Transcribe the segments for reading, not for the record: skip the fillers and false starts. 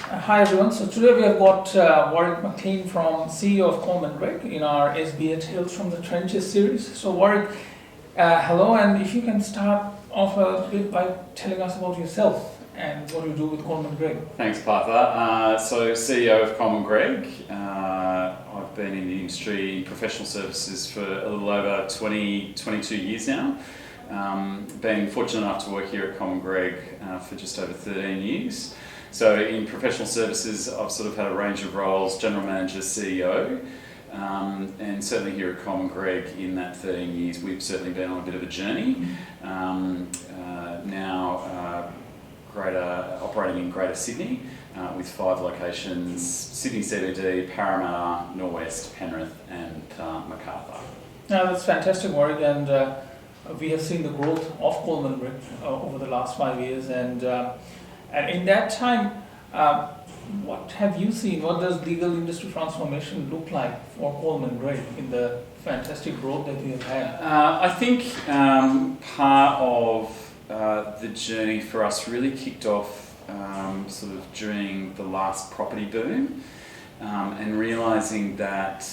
Hi everyone. So today we have got Warrick McLean from CEO of Coleman Greig in our SBA Tales from the Trenches series. So Warrick, hello, and if you can start off a bit by telling us about yourself and what you do with Coleman Greig. Thanks, Partha. So CEO of Coleman Greig. I've been in the industry in professional services for a little over 22 years now. Been fortunate enough to work here at Coleman Greig for just over 13 years. So in professional services, I've sort of had a range of roles: general manager, CEO, and certainly here at Coleman Greig in that 13 years, we've certainly been on a bit of a journey. Now operating in Greater Sydney with 5 locations: Sydney CBD, Parramatta, Norwest, Penrith and Macarthur. Now that's fantastic, Warrick, and we have seen the growth of Coleman Greig over the last 5 years, and in that time, what have you seen? What does legal industry transformation look like for Coleman Greig in the fantastic growth that we have had? I think part of the journey for us really kicked off sort of during the last property boom, and realising that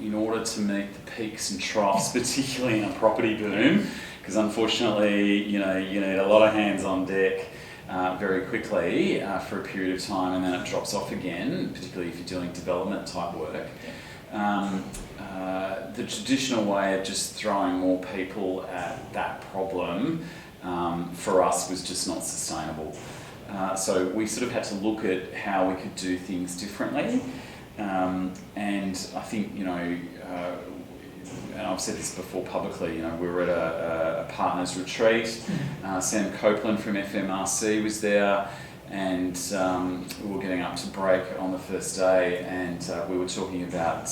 in order to meet the peaks and troughs, particularly in a property boom, because unfortunately you need a lot of hands on deck very quickly for a period of time, and then it drops off again, particularly if you're doing development type work. The traditional way of just throwing more people at that problem for us was just not sustainable. So we sort of had to look at how we could do things differently, and I think, and I've said this before publicly, we were at a partners retreat. Sam Copeland from FMRC was there, and we were getting up to break on the first day, and we were talking about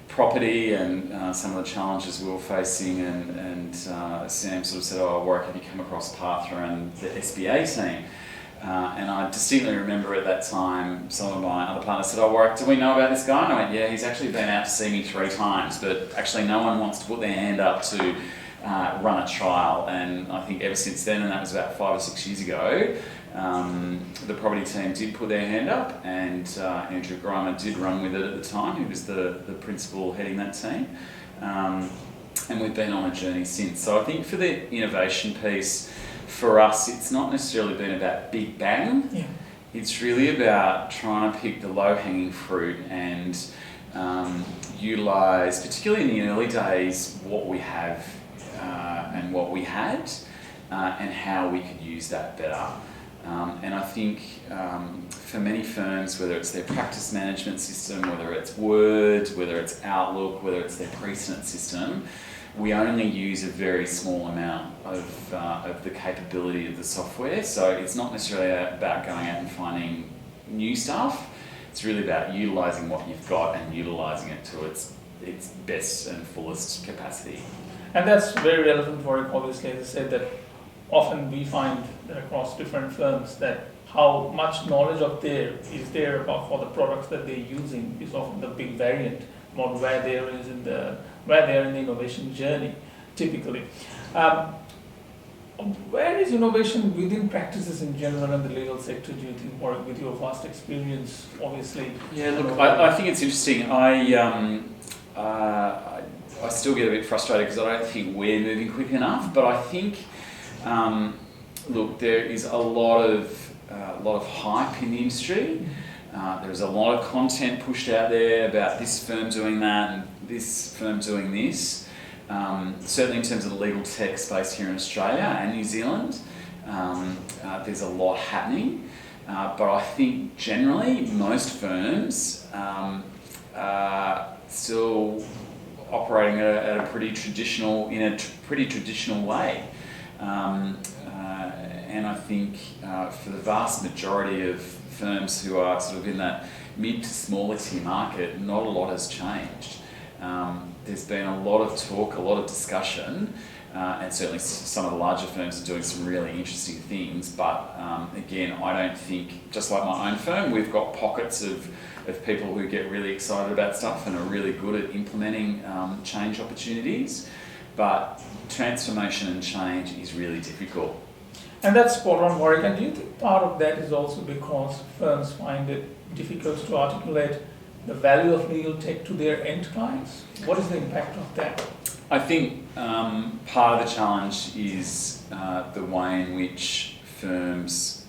property and some of the challenges we were facing, and Sam sort of said, Warrick, have you come across Partha and the SBA team? And I distinctly remember at that time, some of my other partners said, Warrick, do we know about this guy? And I went, yeah, he's actually been out to see me 3 times, but actually no one wants to put their hand up to run a trial. And I think ever since then, and that was about 5 or 6 years ago, the property team did put their hand up, and Andrew Grimer did run with it at the time. He was the principal heading that team. And we've been on a journey since. So I think for the innovation piece, for us, it's not necessarily been about big bang. Yeah. It's really about trying to pick the low-hanging fruit and utilise, particularly in the early days, what we have and what we had, and how we could use that better. And I think for many firms, whether it's their practice management system, whether it's Word, whether it's Outlook, whether it's their precedent system, we only use a very small amount of the capability of the software. So it's not necessarily about going out and finding new stuff. It's really about utilising what you've got and utilising it to its best and fullest capacity. And that's very relevant for it, obviously. As I said, that often we find that across different firms that how much knowledge is there about for the products that they're using is often the big variant about where they are in the innovation journey, typically. Where is innovation within practices in general and the legal sector, do you think, or with your vast experience, obviously? Yeah, look, I think it's interesting. I still get a bit frustrated because I don't think we're moving quick enough, but I think, look, there is a lot of hype in the industry. There's a lot of content pushed out there about this firm doing that and this firm doing this. Certainly in terms of the legal tech space here in Australia and New Zealand, there's a lot happening. But I think generally most firms are still operating in a pretty traditional way. And I think for the vast majority of firms who are sort of in that mid to smaller tier market, not a lot has changed. There's been a lot of talk, a lot of discussion, and certainly some of the larger firms are doing some really interesting things. But again, I don't think, just like my own firm, we've got pockets of people who get really excited about stuff and are really good at implementing change opportunities. But transformation and change is really difficult. And that's spot on, Warrick. And do you think part of that is also because firms find it difficult to articulate the value of legal tech to their end clients? What is the impact of that? I think part of the challenge is the way in which firms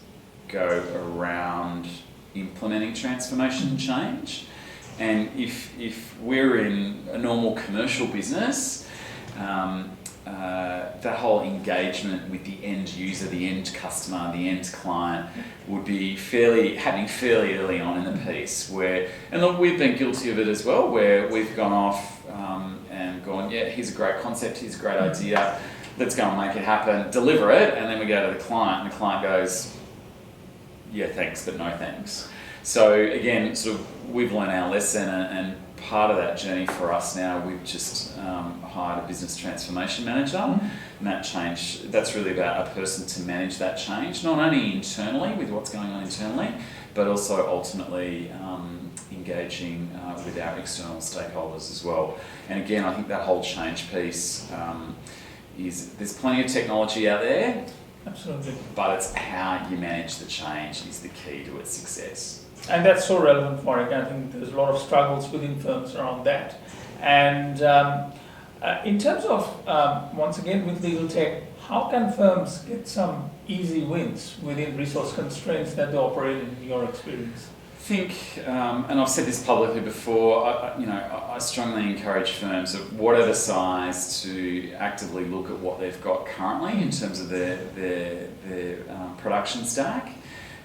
go around implementing transformation and change. And if we're in a normal commercial business, that whole engagement with the end user, the end customer, the end client would be happening fairly early on in the piece. And look, we've been guilty of it as well, where we've gone off and gone, yeah, here's a great concept, here's a great idea, let's go and make it happen, deliver it, and then we go to the client, and the client goes, yeah, thanks, but no thanks. So again, sort of, we've learned our lesson, and part of that journey for us now, we've just hired a business transformation manager, and that's really about a person to manage that change, not only internally with what's going on internally, but also ultimately engaging with our external stakeholders as well. And again, I think that whole change piece there's plenty of technology out there. Absolutely. But it's how you manage the change is the key to its success. And that's so relevant for it. I think there's a lot of struggles within firms around that. And in terms of, once again, with legal tech, how can firms get some easy wins within resource constraints that they operate in your experience? I think, and I've said this publicly before, I strongly encourage firms of whatever size to actively look at what they've got currently in terms of their production stack.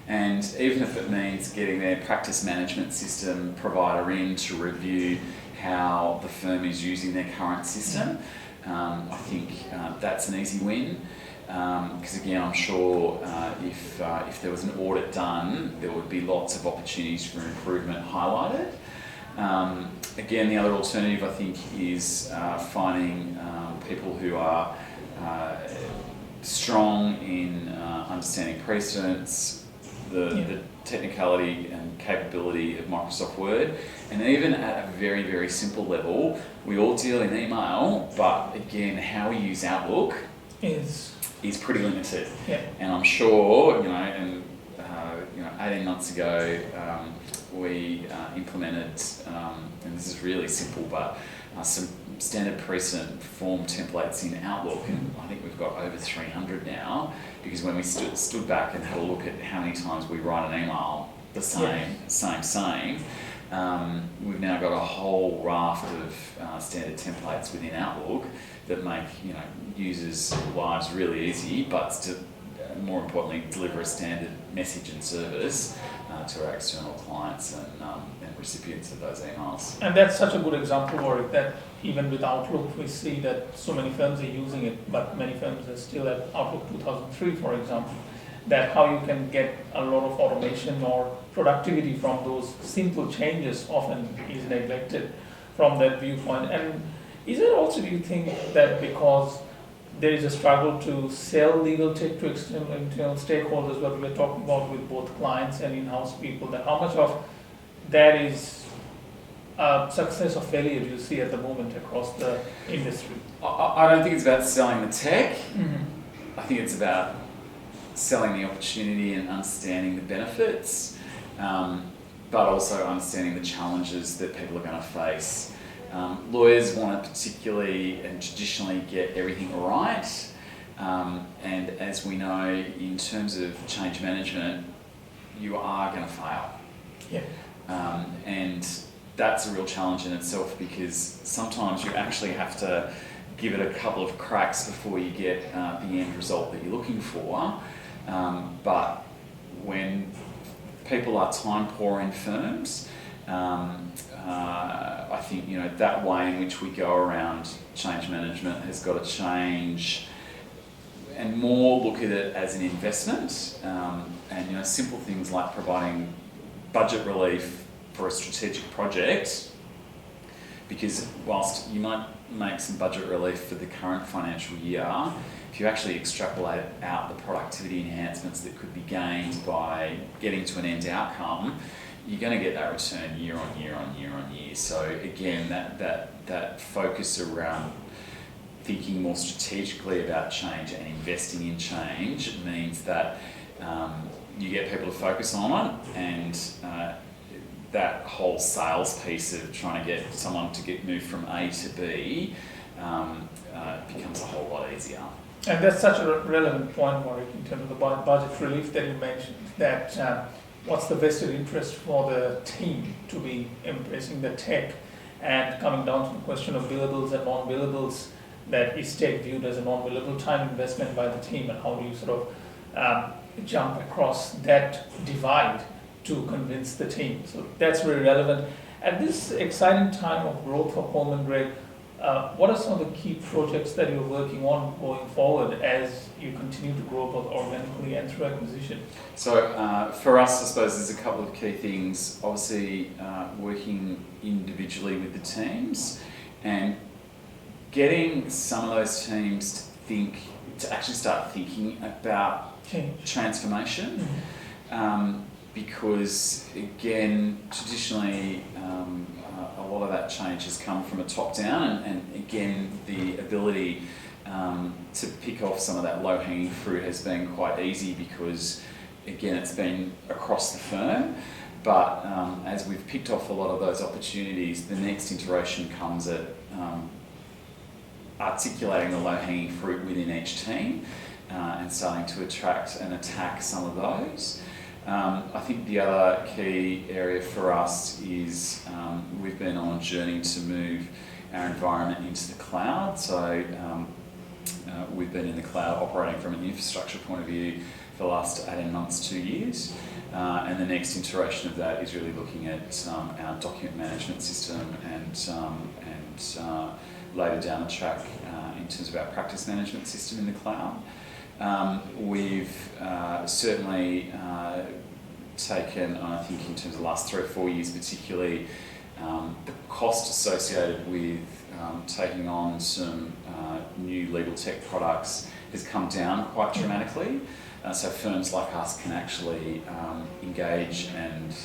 And even if it means getting their practice management system provider in to review how the firm is using their current system, I think that's an easy win. Because again, I'm sure if there was an audit done, there would be lots of opportunities for improvement highlighted. Again, the other alternative, I think, is finding people who are strong in understanding precedents, the technicality and capability of Microsoft Word, and even at a very, very simple level, we all deal in email, but again, how we use Outlook is pretty limited. Yeah. And I'm sure, 18 months ago, we implemented, and this is really simple, but some standard precedent form templates in Outlook, and I think we've got over 300 now, because when we stood back and had a look at how many times we write an email, the same, we've now got a whole raft of standard templates within Outlook that make users' lives really easy, but to more importantly deliver a standard message and service to our external clients and recipients of those emails. And that's such a good example, Warrick, that even with Outlook, we see that so many firms are using it, but many firms are still at Outlook 2003, for example, that how you can get a lot of automation or productivity from those simple changes often is neglected from that viewpoint. And is it also, do you think, that because there is a struggle to sell legal tech to internal stakeholders, what we're talking about with both clients and in-house people, that how much of that is success or failure do you see at the moment across the industry? I don't think it's about selling the tech. Mm-hmm. I think it's about selling the opportunity and understanding the benefits, but also understanding the challenges that people are going to face. Lawyers want to particularly and traditionally get everything right, and as we know, in terms of change management, you are going to fail. Yeah. And that's a real challenge in itself, because sometimes you actually have to give it a couple of cracks before you get the end result that you're looking for. But when people are time poor in firms, I think that way in which we go around change management has got to change, and more look at it as an investment. And simple things like providing budget relief for a strategic project, because whilst you might make some budget relief for the current financial year, if you actually extrapolate out the productivity enhancements that could be gained by getting to an end outcome, you're going to get that return year on year on year on year. So again, that focus around thinking more strategically about change and investing in change means that you get people to focus on it, and that whole sales piece of trying to get someone to get moved from A to B becomes a whole lot easier. And that's such a relevant point, Warrick, in terms of the budget relief that you mentioned, that what's the vested interest for the team to be embracing the tech, and coming down to the question of billables and non-billables, that is tech viewed as a non-billable time investment by the team, and how do you sort of jump across that divide to convince the team. So that's very relevant. At this exciting time of growth for Coleman Greig, what are some of the key projects that you're working on going forward as you continue to grow both organically and through acquisition? So for us, I suppose there's a couple of key things. Obviously, working individually with the teams and getting some of those teams to actually start thinking about transformation. Mm-hmm. Because again, traditionally, a lot of that change has come from a top down, and again, the ability to pick off some of that low hanging fruit has been quite easy because, again, it's been across the firm. But as we've picked off a lot of those opportunities, the next iteration comes at articulating the low hanging fruit within each team and starting to attract and attack some of those. I think the other key area for us is we've been on a journey to move our environment into the cloud. So we've been in the cloud operating from an infrastructure point of view for the last 18 months, 2 years. And the next iteration of that is really looking at our document management system and later down the track in terms of our practice management system in the cloud. We've certainly taken, I think in terms of the last 3 or 4 years particularly, the cost associated with taking on some new legal tech products has come down quite dramatically. So firms like us can actually engage and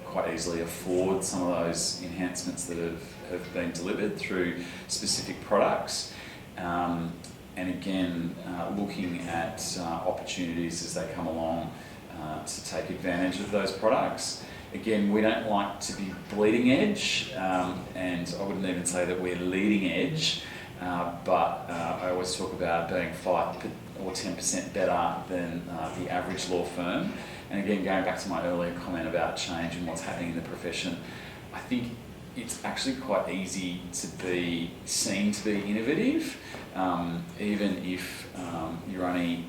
quite easily afford some of those enhancements that have been delivered through specific products. And again, looking at opportunities as they come along to take advantage of those products. Again, we don't like to be bleeding edge, and I wouldn't even say that we're leading edge, but I always talk about being 5 or 10% better than the average law firm. And again, going back to my earlier comment about change and what's happening in the profession, I think it's actually quite easy to be seen to be innovative, even if you're only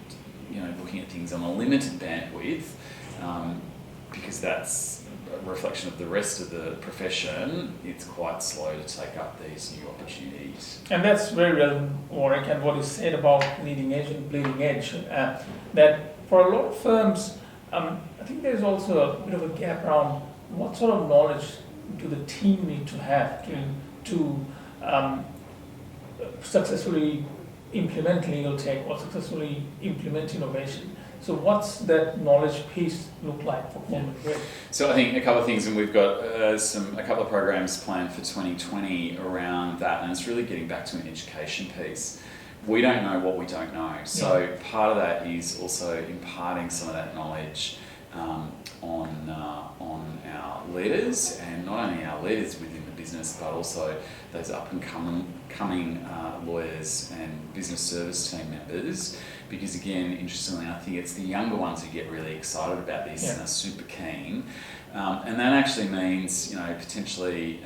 looking at things on a limited bandwidth, because that's a reflection of the rest of the profession. It's quite slow to take up these new opportunities. And that's very relevant, Warrick, and what you said about leading edge and bleeding edge, that for a lot of firms, I think there's also a bit of a gap around what sort of knowledge do the team need to have to successfully implement legal tech or successfully implement innovation. So what's that knowledge piece look like for Coleman Greig? So I think a couple of things, and we've got a couple of programs planned for 2020 around that, and it's really getting back to an education piece. We don't know what we don't know. So part of that is also imparting some of that knowledge on our leaders, and not only our leaders within the business, but also those up and coming lawyers and business service team members. Because again, interestingly, I think it's the younger ones who get really excited about this and are super keen. And that actually means, potentially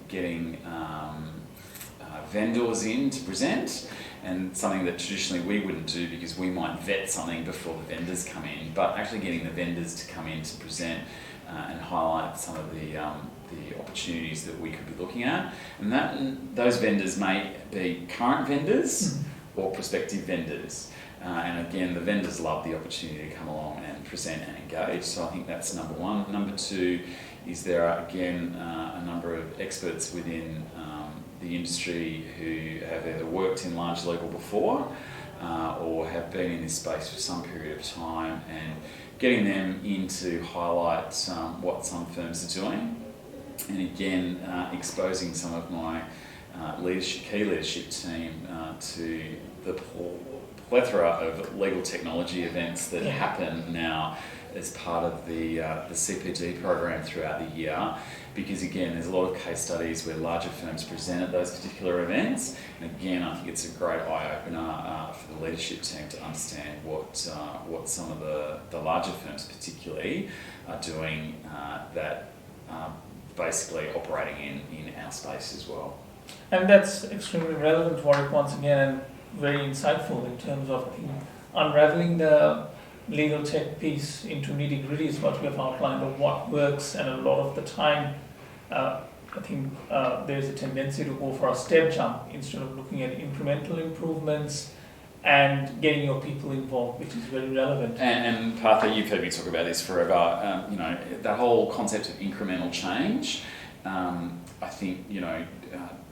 getting vendors in to present, and something that traditionally we wouldn't do because we might vet something before the vendors come in, but actually getting the vendors to come in to present and highlight some of the opportunities that we could be looking at. And those vendors may be current vendors or prospective vendors. And again, the vendors love the opportunity to come along and present and engage. So I think that's number one. Number two is there are, again, a number of experts within the industry who have either worked in large legal before or have been in this space for some period of time, and getting them in to highlight what some firms are doing. And again, exposing some of my key leadership team to the plethora of legal technology events that happen now as part of the CPD program throughout the year, because again there's a lot of case studies where larger firms present at those particular events, and again I think it's a great eye-opener for the leadership team to understand what some of the larger firms particularly are doing that basically operating in our space as well. And that's extremely relevant, Warrick, once again, and very insightful in terms of unraveling the legal tech piece into nitty-gritty is what we have outlined of what works, and a lot of the time I think there's a tendency to go for a step jump instead of looking at incremental improvements and getting your people involved, which is very relevant. And Partha, you've heard me talk about this forever. That whole concept of incremental change. I think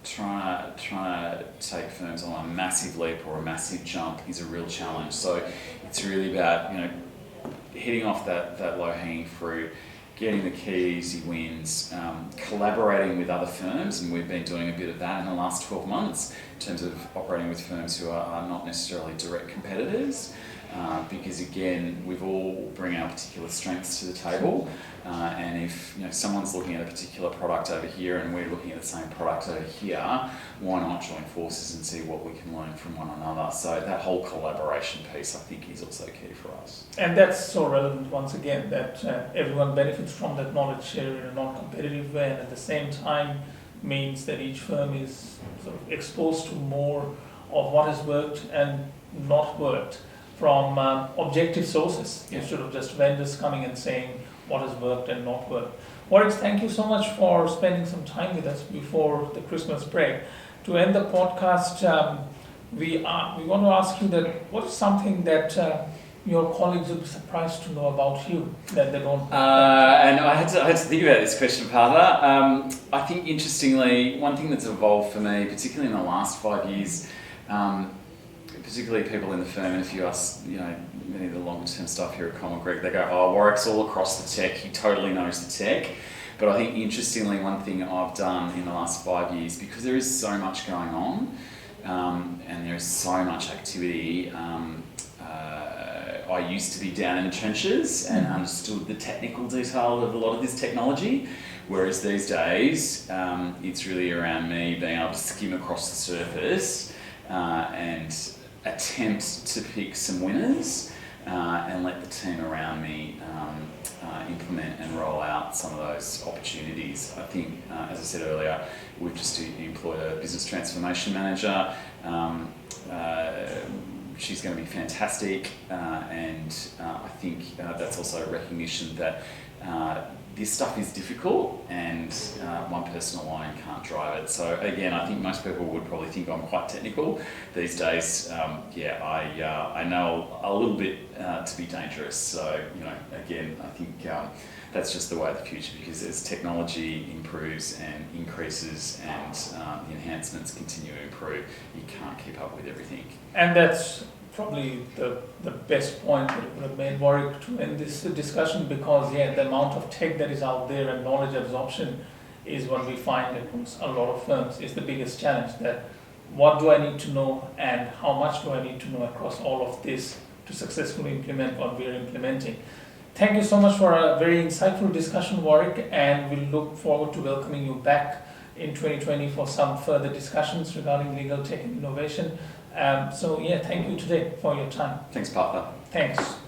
trying to take firms on a massive leap or a massive jump is a real challenge. So it's really about hitting off that low-hanging fruit, getting the key easy wins, collaborating with other firms, and we've been doing a bit of that in the last 12 months in terms of operating with firms who are not necessarily direct competitors, because again we all bring our particular strengths to the table, and if someone's looking at a particular product over here and we're looking at the same product over here, why not join forces and see what we can learn from one another? So that whole collaboration piece I think is also key for us. And that's so relevant once again, that everyone benefits from that knowledge share in a non-competitive way, and at the same time means that each firm is sort of exposed to more of what has worked and not worked from objective sources, instead of just vendors coming and saying what has worked and not worked. Warrick, thank you so much for spending some time with us before the Christmas break. To end the podcast, we want to ask you that what is something that your colleagues would be surprised to know about you that they don't? And I had to think about this question, Partha. I think interestingly, one thing that's evolved for me, particularly in the last 5 years, particularly people in the firm, and if you ask, many of the longer term stuff here at Coleman Greig, they go, "Oh, Warrick's all across the tech. He totally knows the tech." But I think interestingly, one thing I've done in the last 5 years, because there is so much going on, and there is so much activity, I used to be down in the trenches and understood the technical detail of a lot of this technology, whereas these days it's really around me being able to skim across the surface and attempt to pick some winners and let the team around me implement and roll out some of those opportunities. I think, as I said earlier, we've just employed a business transformation manager. She's going to be fantastic, and I think that's also a recognition that this stuff is difficult, and one person alone can't drive it. So again, I think most people would probably think I'm quite technical these days. I know a little bit to be dangerous. So again, I think that's just the way of the future, because as technology improves and increases and the enhancements continue to improve, you can't keep up with everything. And that's probably the best point that you would have made, Warrick, to end this discussion, because the amount of tech that is out there and knowledge absorption is what we find across a lot of firms is the biggest challenge. That what do I need to know and how much do I need to know across all of this to successfully implement what we're implementing. Thank you so much for a very insightful discussion, Warrick, and we look forward to welcoming you back in 2020 for some further discussions regarding legal tech and innovation. Thank you today for your time. Thanks, Partha. Thanks.